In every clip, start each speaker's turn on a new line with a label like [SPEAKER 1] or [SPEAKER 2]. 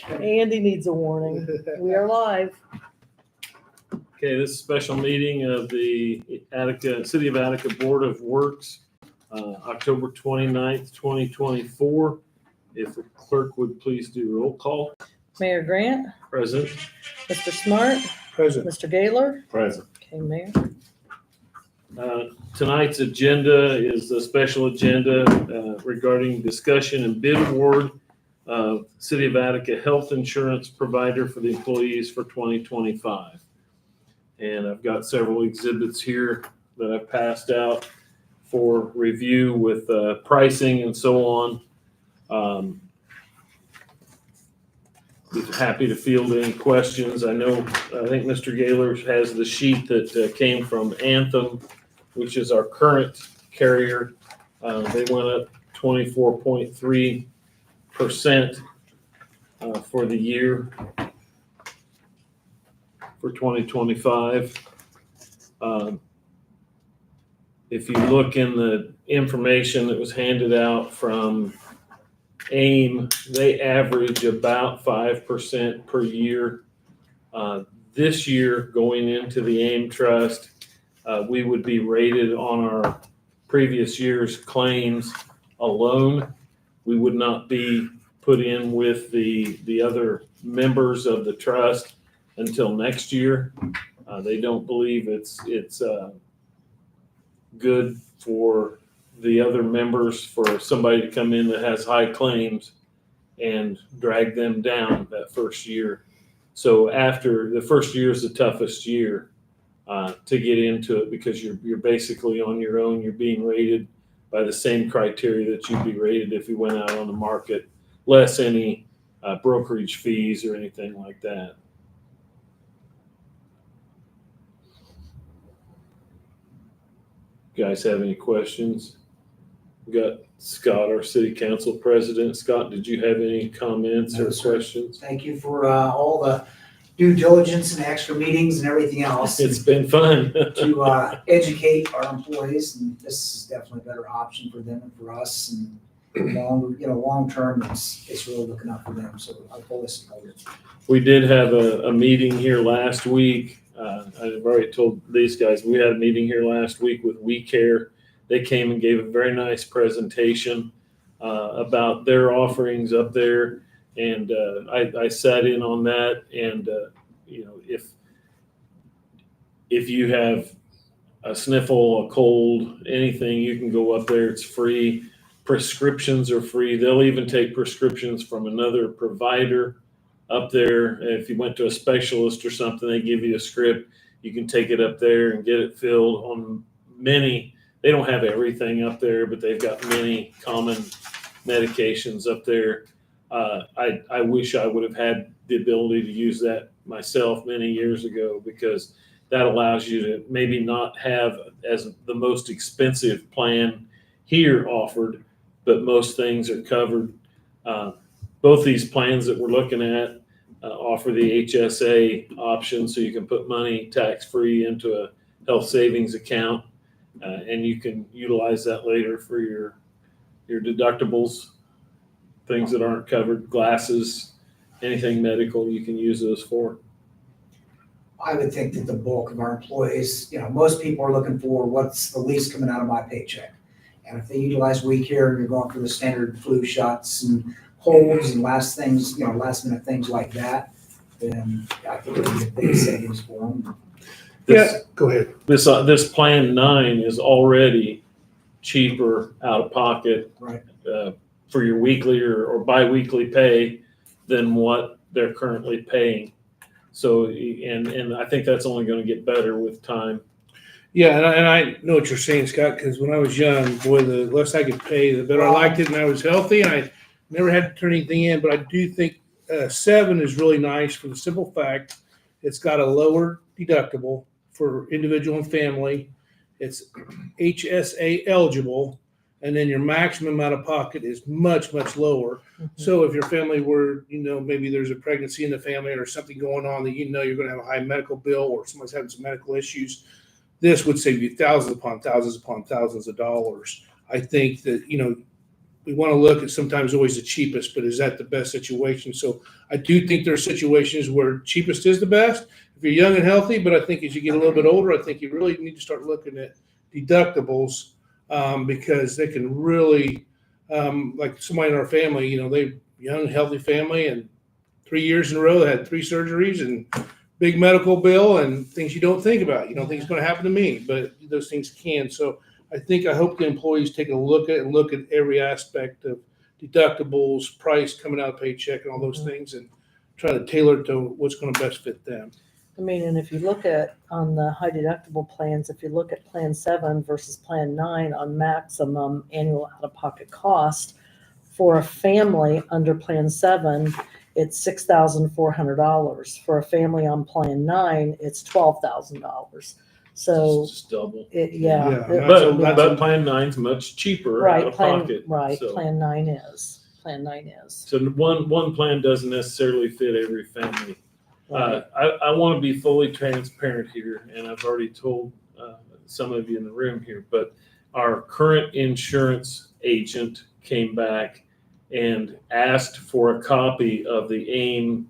[SPEAKER 1] Andy needs a warning. We are live.
[SPEAKER 2] Okay, this is a special meeting of the City of Attica Board of Works, October 29th, 2024. If the clerk would please do roll call.
[SPEAKER 1] Mayor Grant,
[SPEAKER 2] Present.
[SPEAKER 1] Mr. Smart,
[SPEAKER 2] Present.
[SPEAKER 1] Mr. Gaylor.
[SPEAKER 2] Present.
[SPEAKER 1] Okay, Mayor.
[SPEAKER 2] Tonight's agenda is a special agenda regarding discussion and bid award of City of Attica health insurance provider for the employees for 2025. And I've got several exhibits here that I've passed out for review with pricing and so on. Happy to field any questions. I think Mr. Gaylor has the sheet that came from Anthem, which is our current carrier. They went up 24.3% for the year for 2025. If you look in the information that was handed out from AIM, they average about 5% per year. This year, going into the AIM Trust, we would be rated on our previous year's claims alone. We would not be put in with the other members of the trust until next year. They don't believe it's good for the other members for somebody to come in that has high claims and drag them down that first year. So after the first year is the toughest year to get into it, because you're basically on your own. You're being rated by the same criteria that you'd be rated if you went out on the market, less any brokerage fees or anything like that. You guys have any questions? We got Scott, our city council president. Scott, did you have any comments or questions?
[SPEAKER 3] Thank you for all the due diligence and extra meetings and everything else.
[SPEAKER 2] It's been fun.
[SPEAKER 3] To educate our employees, and this is definitely a better option for them and for us. And long term, it's really looking out for them. So I fully support it.
[SPEAKER 2] We did have a meeting here last week. I've already told these guys, we had a meeting here last week with We Care. They came and gave a very nice presentation about their offerings up there. And I sat in on that. And, if you have a sniffle, a cold, anything, you can go up there. It's free. Prescriptions are free. They'll even take prescriptions from another provider up there. If you went to a specialist or something, they give you a script. You can take it up there and get it filled on many. They don't have everything up there, but they've got many common medications up there. I wish I would have had the ability to use that myself many years ago, because that allows you to maybe not have as the most expensive plan here offered, but most things are covered. Both these plans that we're looking at offer the HSA option, so you can put money tax-free into a health savings account, and you can utilize that later for your deductibles, things that aren't covered, glasses, anything medical, you can use those for.
[SPEAKER 3] I would think that the bulk of our employees, most people are looking for what's the least coming out of my paycheck. And if they utilize We Care and you're going for the standard flu shots and colds and last minute things like that, then I think it would be a big savings for them.
[SPEAKER 4] Go ahead.
[SPEAKER 2] This plan 9 is already cheaper out of pocket,
[SPEAKER 3] Right.
[SPEAKER 2] For your weekly or biweekly pay than what they're currently paying. So, and I think that's only going to get better with time.
[SPEAKER 4] Yeah, and I know what you're saying, Scott, because when I was young, boy, the less I could pay, the better I liked it, and I was healthy, and I never had to turn anything in. But I do think 7 is really nice for the simple fact it's got a lower deductible for individual and family. It's HSA eligible, and then your maximum out of pocket is much, much lower.
[SPEAKER 1] Mm-hmm.
[SPEAKER 4] So if your family were, maybe there's a pregnancy in the family or something going on that you're going to have a high medical bill, or somebody's having some medical issues, this would save you thousands upon thousands upon thousands of dollars. I think that, we want to look at sometimes always the cheapest, but is that the best situation? So I do think there are situations where cheapest is the best if you're young and healthy, but I think as you get a little bit older, I think you really need to start looking at deductibles because they can really, like somebody in our family, you know, they young, healthy family, and 3 years in a row they had 3 surgeries and big medical bill and things you don't think about. You don't think it's going to happen to me, but those things can. So I hope the employees take a look at every aspect of deductibles, price coming out of paycheck, and all those things, and try to tailor it to what's going to best fit them.
[SPEAKER 1] I mean, and if you look at on the high deductible plans, if you look at Plan 7 versus Plan 9 on maximum annual out-of-pocket cost for a family under Plan 7, it's $6,400. For a family on Plan 9, it's $12,000. So
[SPEAKER 2] It's just double.
[SPEAKER 1] yeah,
[SPEAKER 4] Yeah,
[SPEAKER 2] But Plan 9's much cheaper out
[SPEAKER 1] right,
[SPEAKER 2] of pocket. So-
[SPEAKER 1] Plan 9 is. Plan 9 is.
[SPEAKER 2] So one plan doesn't necessarily fit every family.
[SPEAKER 1] Right.
[SPEAKER 2] I want to be fully transparent here, and I've already told some of you in the room here, but our current insurance agent came back and asked for a copy of the AIM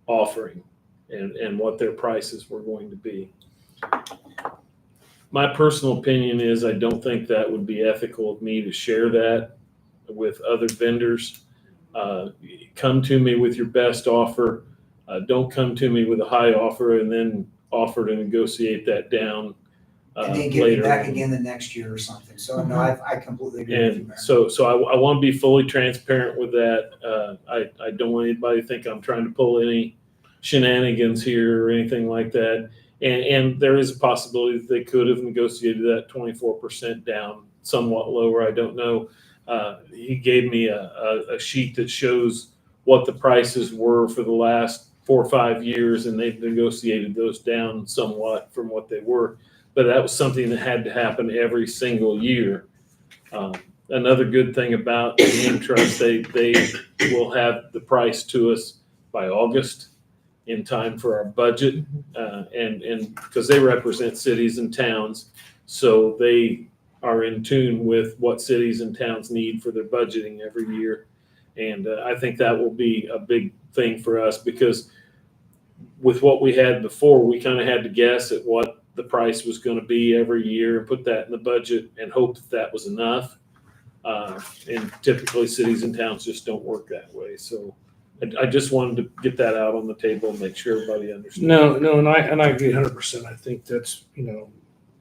[SPEAKER 2] offering and what their prices were going to be. My personal opinion is I don't think that would be ethical of me to share that with other vendors. Come to me with your best offer. Don't come to me with a high offer and then offer to negotiate that down
[SPEAKER 3] And then give it
[SPEAKER 2] later
[SPEAKER 3] back
[SPEAKER 2] on.
[SPEAKER 3] again the next year or something. So no, I completely agree with you,
[SPEAKER 2] And
[SPEAKER 3] Mayor.
[SPEAKER 2] so I want to be fully transparent with that. I don't want anybody to think I'm trying to pull any shenanigans here or anything like that. And there is a possibility that they could have negotiated that 24% down somewhat lower. I don't know. He gave me a sheet that shows what the prices were for the last 4 or 5 years, and they've negotiated those down somewhat from what they were. But that was something that had to happen every single year. Another good thing about the AIM Trust, they will have the price to us by August in time for our budget, and because they represent cities and towns, so they are in tune with what cities and towns need for their budgeting every year. And I think that will be a big thing for us because with what we had before, we kind of had to guess at what the price was going to be every year and put that in the budget and hope that that was enough. And typically cities and towns just don't work that way. So I just wanted to get that out on the table and make sure everybody understands.
[SPEAKER 4] No, and I agree 100%. I think that's,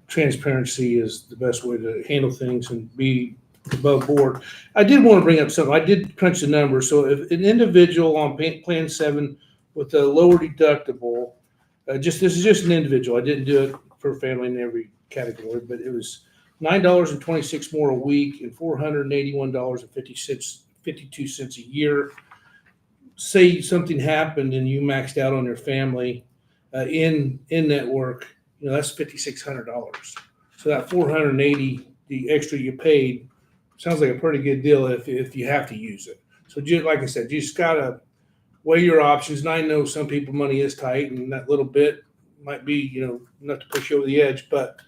[SPEAKER 4] transparency is the best way to handle things and be above board. I did want to bring up something. I did crunch the numbers. So if an individual on Plan 7 with a lower deductible, this is just an individual. I didn't do it for family in every category, but it was $9.26 more a week and $481.52 a year. Say something happened and you maxed out on your family in network, that's $5,600. So that $480, the extra you paid, sounds like a pretty good deal if you have to use it. So just like I said, you just gotta weigh your options. And I know some people money is tight, and that little bit might be enough to push you over the edge. But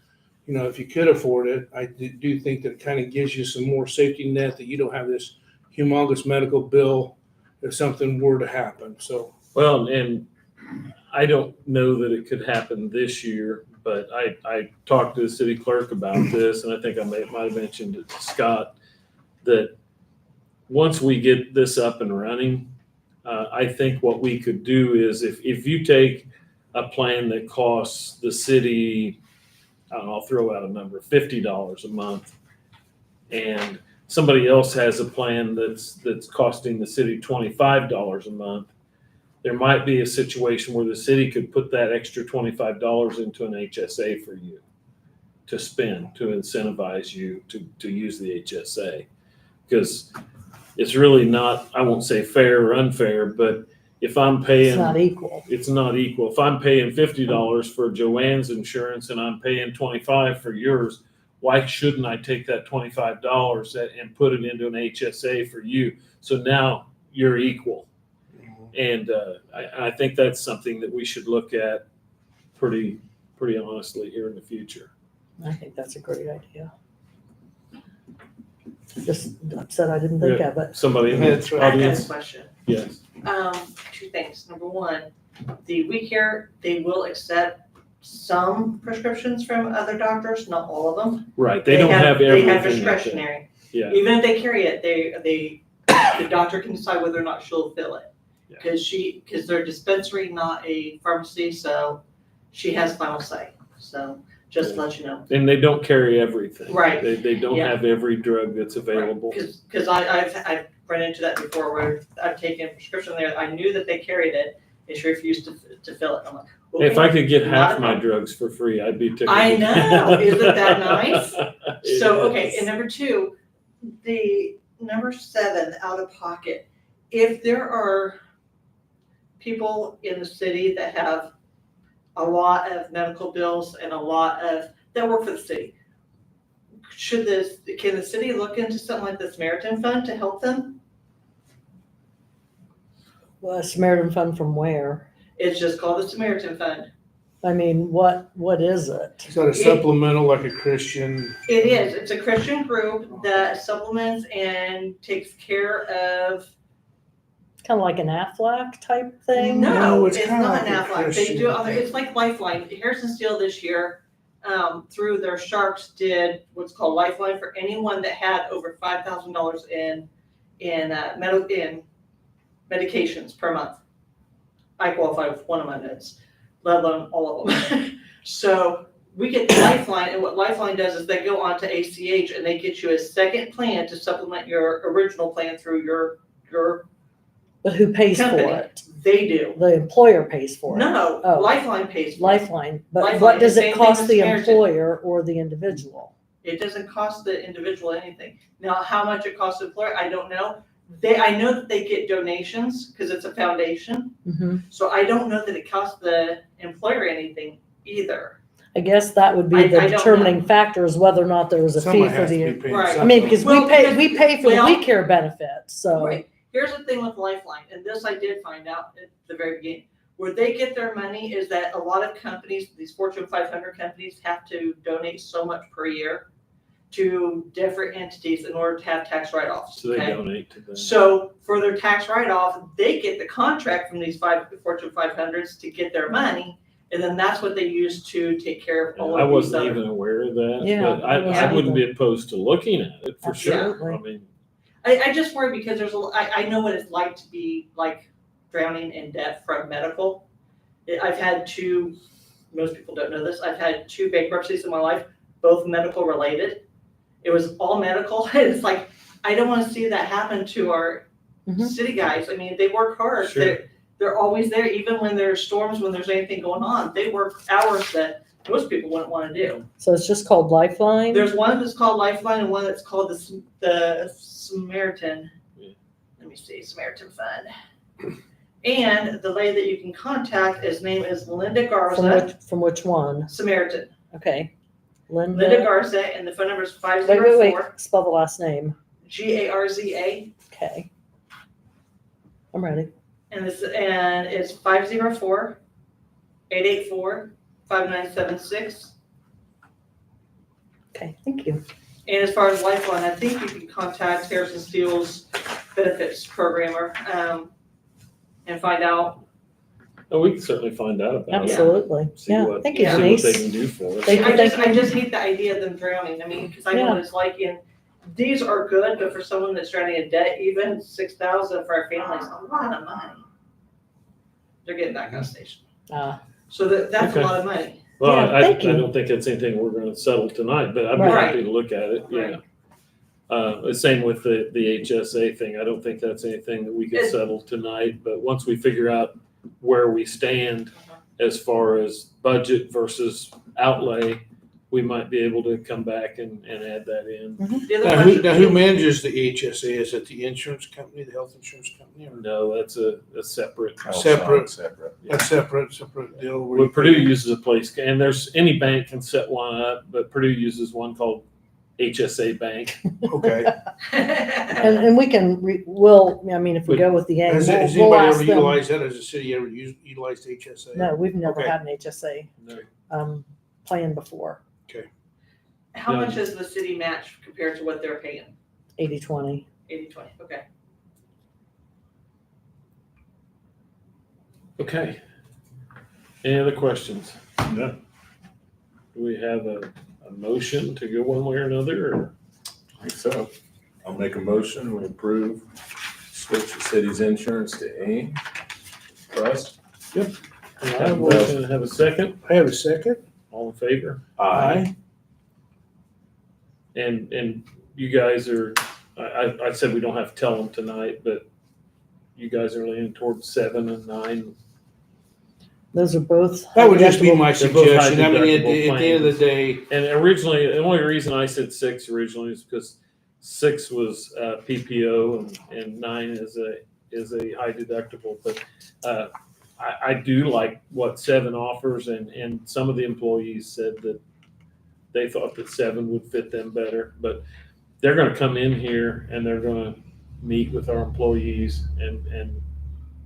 [SPEAKER 4] if you could afford it, I do think that it kind of gives you some more safety net that you don't have this humongous medical bill if something were to happen. So
[SPEAKER 2] Well, and I don't know that it could happen this year, but I talked to the city clerk about this, and I think I might have mentioned it to Scott, that once we get this up and running, I think what we could do is if you take a plan that costs the city, I don't know, I'll throw out a number, $50 a month, and somebody else has a plan that's costing the city $25 a month, there might be a situation where the city could put that extra $25 into an HSA for you to spend, to incentivize you to use the HSA. Because it's really not, I won't say fair or unfair, but if I'm paying,
[SPEAKER 1] It's not equal.
[SPEAKER 2] it's not equal. If I'm paying $50 for Joanne's insurance and I'm paying $25 for yours, why shouldn't I take that $25 and put it into an HSA for you? So now you're equal. And I think that's something that we should look at pretty honestly here in the future.
[SPEAKER 1] I think that's a great idea. Just upset I didn't think of it.
[SPEAKER 2] Somebody in
[SPEAKER 4] That's
[SPEAKER 2] the
[SPEAKER 4] right.
[SPEAKER 5] I got a
[SPEAKER 2] audience?
[SPEAKER 5] question.
[SPEAKER 2] Yes.
[SPEAKER 5] Two things. Number one, the We Care, they will accept some prescriptions from other doctors, not all of them.
[SPEAKER 2] Right, they don't have
[SPEAKER 5] They have
[SPEAKER 2] everything. like that.
[SPEAKER 5] discretionary.
[SPEAKER 2] Yeah,
[SPEAKER 5] Even if they carry it, the doctor can decide whether or not she'll fill it.
[SPEAKER 2] Yeah.
[SPEAKER 5] Because they're a dispensary, not a pharmacy, so she has final say. So just to let you know.
[SPEAKER 2] and they don't carry everything.
[SPEAKER 5] Right.
[SPEAKER 2] They don't
[SPEAKER 5] Yeah.
[SPEAKER 2] have every drug that's available.
[SPEAKER 5] Because I've run into that before where I've taken a prescription there, I knew that they carried it, and she refused to fill it. I'm like,
[SPEAKER 2] If I could get
[SPEAKER 5] not
[SPEAKER 2] half
[SPEAKER 5] a
[SPEAKER 2] my
[SPEAKER 5] problem.
[SPEAKER 2] drugs for free, I'd be tickled.
[SPEAKER 5] I know. Isn't that nice?
[SPEAKER 2] It
[SPEAKER 5] So, okay,
[SPEAKER 2] is.
[SPEAKER 5] and number two, the number 7, out of pocket. If there are people in the city that have a lot of medical bills and that work for the city, can the city look into something like the Samaritan Fund to help them?
[SPEAKER 1] Well, Samaritan Fund from where?
[SPEAKER 5] It's just called the Samaritan Fund.
[SPEAKER 1] I mean, what is it?
[SPEAKER 4] Is that a supplemental, like a Christian?
[SPEAKER 5] It is. It's a Christian group that supplements and takes care of.
[SPEAKER 1] Kind of like an Aflac type thing?
[SPEAKER 5] No,
[SPEAKER 4] No, it's
[SPEAKER 5] it's
[SPEAKER 4] kinda
[SPEAKER 5] not
[SPEAKER 4] like
[SPEAKER 5] an
[SPEAKER 4] a
[SPEAKER 5] Aflac. They
[SPEAKER 4] Christian
[SPEAKER 5] do other.
[SPEAKER 4] thing.
[SPEAKER 5] It's like Lifeline. Harrison Steel this year, through their Sharks, did what's called Lifeline for anyone that had over $5,000 in medications per month. I qualify with one of my meds, let alone all of them. So we get Lifeline, and what Lifeline does is they go on to ACH and they get you a second plan to supplement your original plan through your
[SPEAKER 1] But who pays for
[SPEAKER 5] company.
[SPEAKER 1] it?
[SPEAKER 5] They do.
[SPEAKER 1] The employer pays for it.
[SPEAKER 5] No,
[SPEAKER 1] Oh.
[SPEAKER 5] Lifeline pays for it.
[SPEAKER 1] Lifeline, but
[SPEAKER 5] Lifeline,
[SPEAKER 1] what does
[SPEAKER 5] the
[SPEAKER 1] it
[SPEAKER 5] same
[SPEAKER 1] cost
[SPEAKER 5] thing with
[SPEAKER 1] the
[SPEAKER 5] Samaritan.
[SPEAKER 1] employer or the individual?
[SPEAKER 5] It doesn't cost the individual anything. Now, how much it costs the employer, I don't know. I know that they get donations because it's a foundation.
[SPEAKER 1] Mhm.
[SPEAKER 5] So I don't know that it costs the employer anything either.
[SPEAKER 1] I guess that would be
[SPEAKER 5] I
[SPEAKER 1] the
[SPEAKER 5] don't
[SPEAKER 1] determining
[SPEAKER 5] know.
[SPEAKER 1] factor is whether or not there was a fee
[SPEAKER 4] Someone
[SPEAKER 1] for
[SPEAKER 4] has to be
[SPEAKER 1] the,
[SPEAKER 4] paying
[SPEAKER 5] Right.
[SPEAKER 1] I mean,
[SPEAKER 4] something.
[SPEAKER 1] because
[SPEAKER 5] Well,
[SPEAKER 1] we pay for the
[SPEAKER 5] well-
[SPEAKER 1] We Care benefit, so.
[SPEAKER 5] Right. Here's the thing with Lifeline, and this I did find out at the very beginning. Where they get their money is that a lot of companies, these Fortune 500 companies, have to donate so much per year to different entities in order to have tax write-offs.
[SPEAKER 2] So they
[SPEAKER 5] okay?
[SPEAKER 2] donate to them.
[SPEAKER 5] So for their tax write-off, they get the contract from these Fortune 500s to get their money, and then that's what they use to take care of all
[SPEAKER 2] I
[SPEAKER 5] of these
[SPEAKER 2] wasn't
[SPEAKER 5] other.
[SPEAKER 2] even aware of that,
[SPEAKER 1] Yeah,
[SPEAKER 2] but
[SPEAKER 1] I
[SPEAKER 2] I
[SPEAKER 1] wasn't
[SPEAKER 2] wouldn't
[SPEAKER 1] either.
[SPEAKER 2] be opposed to looking at it for sure.
[SPEAKER 1] Absolutely.
[SPEAKER 2] I mean,
[SPEAKER 5] I just worry because I know what it's like to be like drowning in debt from medical. I've had most people don't know this, I've had 2 bankruptcies in my life, both medical related. It was all medical. It's like, I don't want to see that happen to our
[SPEAKER 1] Mhm.
[SPEAKER 5] city guys. I mean, they work hard.
[SPEAKER 2] Sure.
[SPEAKER 5] They're always there, even when there's storms, when there's anything going on. They work hours that most people wouldn't want to do.
[SPEAKER 1] So it's just called Lifeline?
[SPEAKER 5] There's one that's called Lifeline and one that's called the Samaritan.
[SPEAKER 2] Yeah.
[SPEAKER 5] Let me see, Samaritan Fund. And the lady that you can contact, his name is Linda Garza,
[SPEAKER 1] From which one?
[SPEAKER 5] Samaritan.
[SPEAKER 1] Okay.
[SPEAKER 5] Linda
[SPEAKER 1] Linda,
[SPEAKER 5] Garza, and the phone number is
[SPEAKER 1] wait, spell the last name.
[SPEAKER 5] 504-GARZA,
[SPEAKER 1] Okay. I'm ready.
[SPEAKER 5] and it's 504-884-5976.
[SPEAKER 1] Okay, thank you.
[SPEAKER 5] And as far as Lifeline, I think you can contact Harrison Steele's benefits programmer, and find out.
[SPEAKER 2] oh, we can certainly find out about it.
[SPEAKER 1] Absolutely.
[SPEAKER 2] See
[SPEAKER 1] Yeah,
[SPEAKER 2] what-
[SPEAKER 1] thank you,
[SPEAKER 5] Yeah.
[SPEAKER 2] See what they
[SPEAKER 1] Denise.
[SPEAKER 2] can do for us.
[SPEAKER 1] Thank you,
[SPEAKER 5] I just hate the idea of them drowning. I mean, because I know
[SPEAKER 1] Yeah.
[SPEAKER 5] what it's like these are good, but for someone that's drowning in debt, even 6,000 for our family is a lot of money. They're getting that kind of station. So that's
[SPEAKER 2] Okay.
[SPEAKER 5] a lot of money.
[SPEAKER 2] Well,
[SPEAKER 1] Yeah,
[SPEAKER 2] I
[SPEAKER 1] thank you.
[SPEAKER 2] don't think it's anything we're gonna settle tonight, but I'd be
[SPEAKER 1] Right.
[SPEAKER 2] happy to look at it, yeah. The same with the HSA thing. I don't think that's anything that we can
[SPEAKER 5] It-
[SPEAKER 2] settle tonight, but once we figure out where we stand as far as budget versus outlay, we might be able to come back and add that in.
[SPEAKER 5] The other
[SPEAKER 4] Now,
[SPEAKER 5] question-
[SPEAKER 4] who manages the HSA? Is it the insurance company, the health insurance company, or
[SPEAKER 2] No, that's a separate.
[SPEAKER 4] Separate.
[SPEAKER 6] Separate.
[SPEAKER 4] a separate deal? where
[SPEAKER 2] Well,
[SPEAKER 4] you
[SPEAKER 2] Purdue
[SPEAKER 4] pay-
[SPEAKER 2] uses a place, and there's, any bank can set one up, but Purdue uses one called HSA Bank.
[SPEAKER 4] Okay.
[SPEAKER 1] And we can, I mean, if we go with the A,
[SPEAKER 4] Has
[SPEAKER 1] we'll
[SPEAKER 4] anybody
[SPEAKER 1] ask
[SPEAKER 4] ever
[SPEAKER 1] them.
[SPEAKER 4] utilized that? Has the city ever utilized HSA?
[SPEAKER 1] No, we've never
[SPEAKER 4] Okay.
[SPEAKER 1] had an HSA plan before.
[SPEAKER 5] How
[SPEAKER 2] Yeah.
[SPEAKER 5] much is the city match compared to what they're paying?
[SPEAKER 1] 80/20.
[SPEAKER 5] 80/20, okay.
[SPEAKER 2] Okay. Any other questions?
[SPEAKER 6] No.
[SPEAKER 2] Do we have a motion to go one way or another, or?
[SPEAKER 6] I think so. I'll make a motion, we approve, switch the city's insurance to AIM Trust.
[SPEAKER 2] Have a motion, have a second?
[SPEAKER 4] I have a second.
[SPEAKER 2] All in favor?
[SPEAKER 4] Aye.
[SPEAKER 2] And you guys are, I said we don't have to tell them tonight, but you guys are leaning towards 7 and 9.
[SPEAKER 1] Those are both.
[SPEAKER 4] That would just be my
[SPEAKER 2] They're both high
[SPEAKER 4] suggestion. I mean, at
[SPEAKER 2] deductible
[SPEAKER 4] the end of the day,
[SPEAKER 2] And originally, the only reason I said 6 originally is because 6 was PPO and 9 is a high deductible. But I do like what 7 offers, and some of the employees said that they thought that 7 would fit them better. But they're going to come in here and they're going to meet with our employees and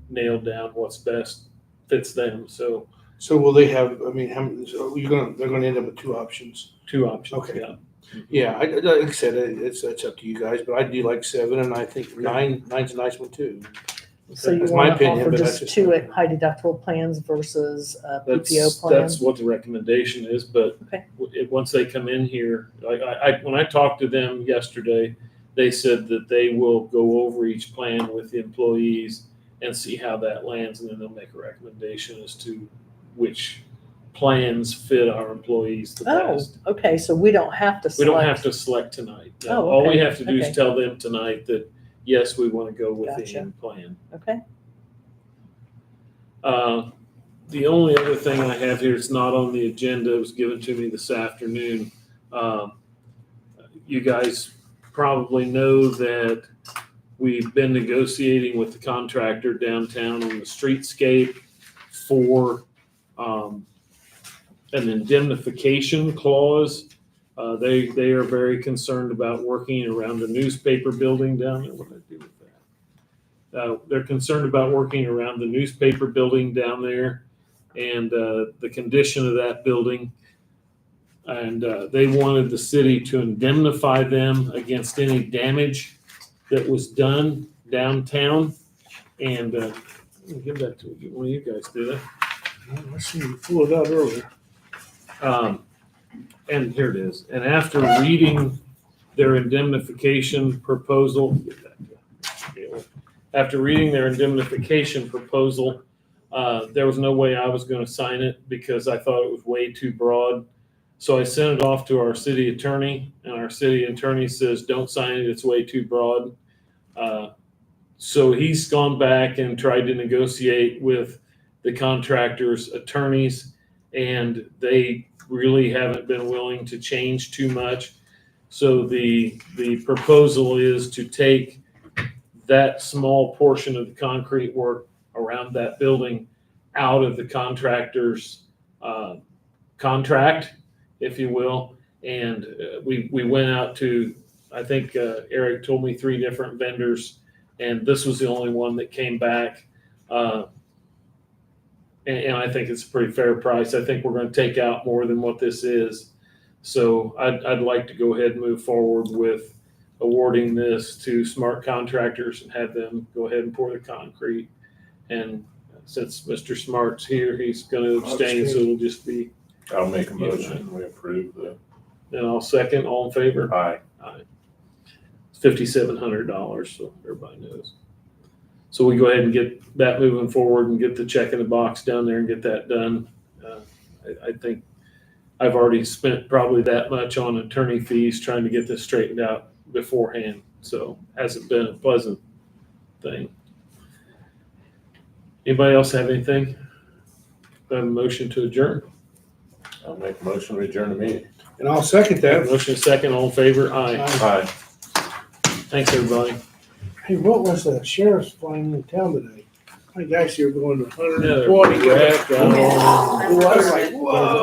[SPEAKER 2] nail down what's best fits them. So
[SPEAKER 4] so will they have, I mean, so they're gonna end up with 2 options.
[SPEAKER 2] 2 options.
[SPEAKER 4] Okay.
[SPEAKER 2] Yeah.
[SPEAKER 4] Yeah, like I said, it's up to you guys, but I do like 7, and I think 9's a nice one too.
[SPEAKER 1] So you
[SPEAKER 4] That's my
[SPEAKER 1] want to
[SPEAKER 4] opinion,
[SPEAKER 1] offer
[SPEAKER 4] but that's
[SPEAKER 1] just
[SPEAKER 4] just
[SPEAKER 1] 2
[SPEAKER 4] my-
[SPEAKER 1] high deductible plans versus
[SPEAKER 2] That's
[SPEAKER 1] PPO plans?
[SPEAKER 2] what the recommendation is. But
[SPEAKER 1] Okay.
[SPEAKER 2] once they come in here, like when I talked to them yesterday, they said that they will go over each plan with the employees and see how that lands, and then they'll make a recommendation as to which plans fit our employees the
[SPEAKER 1] Oh,
[SPEAKER 2] best.
[SPEAKER 1] okay, so we don't have to
[SPEAKER 2] We
[SPEAKER 1] select.
[SPEAKER 2] don't have to select tonight. No.
[SPEAKER 1] Oh,
[SPEAKER 2] All we
[SPEAKER 1] okay,
[SPEAKER 2] have to do
[SPEAKER 1] okay.
[SPEAKER 2] is tell them tonight that, yes, we want to go with the
[SPEAKER 1] Gotcha.
[SPEAKER 2] end plan.
[SPEAKER 1] Okay,
[SPEAKER 2] The only other thing I have here, it's not on the agenda, it was given to me this afternoon. You guys probably know that we've been negotiating with the contractor downtown on the streetscape for an indemnification clause. They are very concerned about working around the newspaper building down there. What did I do with that? They're concerned about working around the newspaper building down there and the condition of that building. And they wanted the city to indemnify them against any damage that was done downtown. And let me give that to one of you guys, do that.
[SPEAKER 4] I seen you pull it out earlier.
[SPEAKER 2] And here it is. And after reading their indemnification proposal, after reading their indemnification proposal, there was no way I was going to sign it because I thought it was way too broad. So I sent it off to our city attorney, and our city attorney says, don't sign it, it's way too broad. So he's gone back and tried to negotiate with the contractor's attorneys, and they really haven't been willing to change too much. So the proposal is to take that small portion of the concrete work around that building out of the contractor's contract, if you will. And we went out to, I think Eric told me 3 different vendors, and this was the only one that came back. And I think it's a pretty fair price. I think we're going to take out more than what this is. So I'd like to go ahead and move forward with awarding this to Smart Contractors and have them go ahead and pour the concrete. And since Mr. Smart's here, he's going to abstain, so it'll just be,
[SPEAKER 6] I'll make a motion, we approve
[SPEAKER 2] and I'll second. All in favor?
[SPEAKER 6] Aye.
[SPEAKER 2] It's $5,700, so everybody knows. So we go ahead and get that moving forward and get the check in the box down there and get that done. I think I've already spent probably that much on attorney fees trying to get this straightened out beforehand. So hasn't been a pleasant thing. Anybody else have anything? Do I have a motion to adjourn?
[SPEAKER 6] I'll make a motion, we adjourn the meeting.
[SPEAKER 4] And I'll second that.
[SPEAKER 2] Motion second, all in favor? Aye.
[SPEAKER 6] Aye.
[SPEAKER 2] Thanks, everybody.
[SPEAKER 4] Hey, what was the sheriff's flying in town today? My guys here going to
[SPEAKER 2] Yeah,
[SPEAKER 4] 120.
[SPEAKER 2] they're wrapped,
[SPEAKER 4] I was like, whoa.